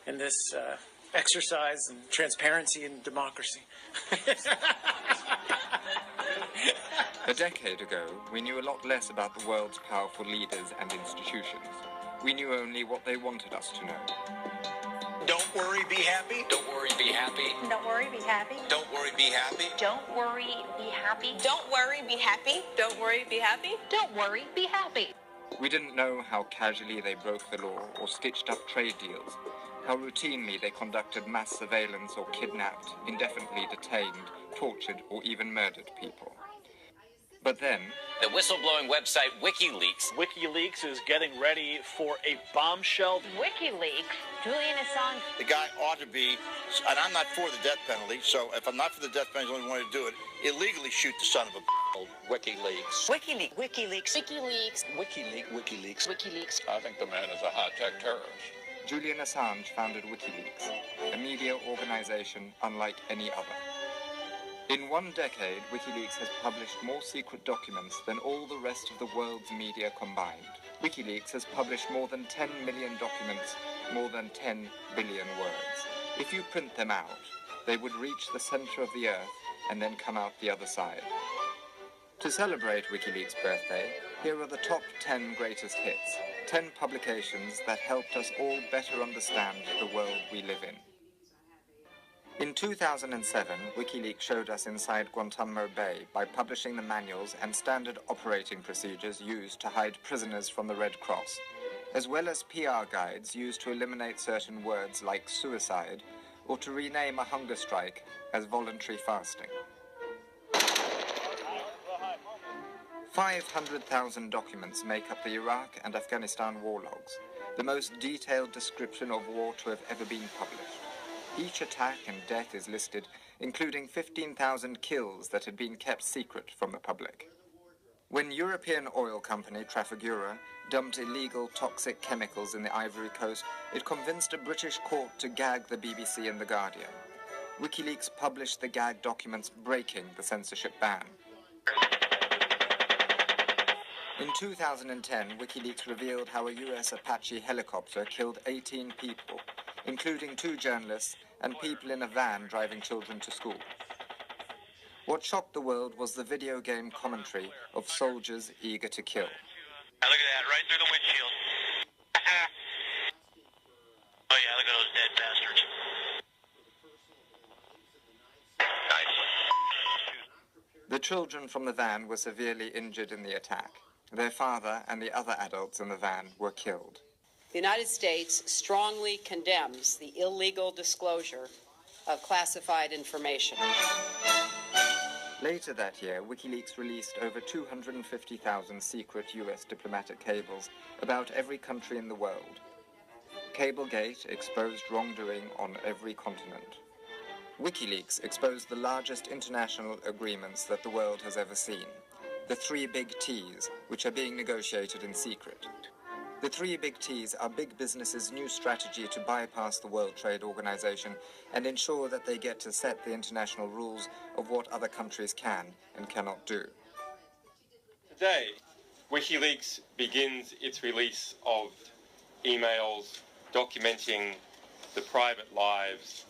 in this exercise in transparency and democracy. A decade ago, we knew a lot less about the world's powerful leaders and institutions. We knew only what they wanted us to know. Don't worry, be happy. Don't worry, be happy. Don't worry, be happy. Don't worry, be happy. Don't worry, be happy. Don't worry, be happy. Don't worry, be happy. Don't worry, be happy. We didn't know how casually they broke the law or stitched up trade deals, how routinely they conducted mass surveillance or kidnapped, indefinitely detained, tortured, or even murdered people. But then, the whistleblowing website WikiLeaks is getting ready for a bombshell. WikiLeaks? Julian Assange. The guy ought to be, and I'm not for the death penalty, so if I'm not for the death penalty, the only one to do it, illegally shoot the son of a WikiLeaks. WikiLeaks. WikiLeaks. WikiLeaks. WikiLeaks. WikiLeaks. WikiLeaks. I think the man is a high-tech terrorist. Julian Assange founded WikiLeaks, a media organization unlike any other. In 1 decade, WikiLeaks has published more secret documents than all the rest of the world's media combined. WikiLeaks has published more than 10 million documents, more than 10 billion words. If you print them out, they would reach the center of the earth and then come out the other side. To celebrate WikiLeaks' birthday, here are the top 10 greatest hits, 10 publications that helped us all better understand the world we live in. In 2007, WikiLeaks showed us inside Guantanamo Bay by publishing the manuals and standard operating procedures used to hide prisoners from the Red Cross, as well as PR guides used to eliminate certain words like suicide or to rename a hunger strike as voluntary fasting. 500,000 documents make up the Iraq and Afghanistan war logs, the most detailed description of war to have ever been published. Each attack and death is listed, including 15,000 kills that had been kept secret from the public. When European oil company Trafigura dumped illegal toxic chemicals in the Ivory Coast, it convinced a British court to gag the BBC and The Guardian. WikiLeaks published the gag documents breaking the censorship ban. In 2010, WikiLeaks revealed how a US Apache helicopter killed 18 people, including 2 journalists and people in a van driving children to school. What shocked the world was the video game commentary of soldiers eager to kill. Now look at that, right through the windshield. Oh yeah, look at those dead bastards. Nice. The children from the van were severely injured in the attack. Their father and the other adults in the van were killed. The United States strongly condemns the illegal disclosure of classified information. Later that year, WikiLeaks released over 250,000 secret US diplomatic cables about every country in the world. Cablegate exposed wrongdoing on every continent. WikiLeaks exposed the largest international agreements that the world has ever seen, the 3 big T's, which are being negotiated in secret. The 3 big T's are big businesses' new strategy to bypass the World Trade Organization and ensure that they get to set the international rules of what other countries can and cannot do. Today, WikiLeaks begins its release of emails documenting the private lives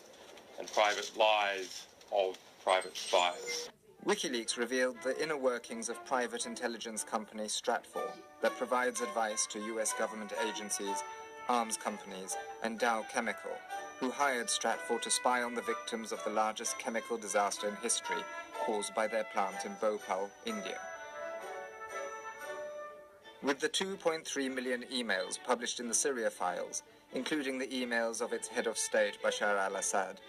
and private lies of private spies. WikiLeaks revealed the inner workings of private intelligence company Stratfor that provides advice to US government agencies, arms companies, and Dow Chemical, who hired Stratfor to spy on the victims of the largest chemical disaster in history caused by their plant in Bhopal, India. With the 2.3 million emails published in the Syria files, including the emails of its head of state Bashar al-Assad,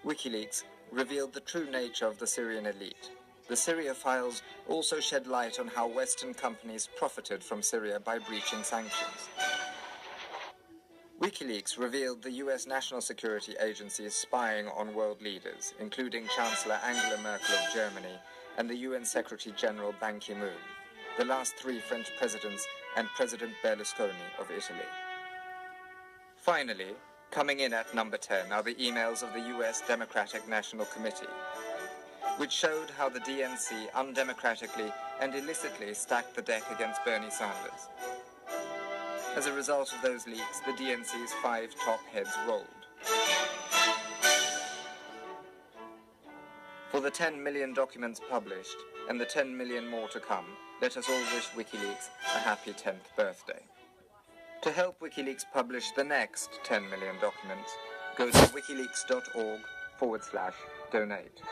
WikiLeaks revealed the true nature of the Syrian elite. The Syria files also shed light on how Western companies profited from Syria by breaching sanctions. WikiLeaks revealed the US National Security Agency's spying on world leaders, including Chancellor Angela Merkel of Germany and the UN Secretary General Ban Ki-moon, the last 3 French presidents, and President Berlusconi of Italy. Finally, coming in at number 10 are the emails of the US Democratic National Committee, which showed how the DNC undemocratically and illicitly stacked the deck against Bernie Sanders. As a result of those leaks, the DNC's 5 top heads rolled. For the 10 million documents published, and the 10 million more to come, let us all wish WikiLeaks a happy 10th birthday. To help WikiLeaks publish the next 10 million documents, go to wikileaks.org/donate.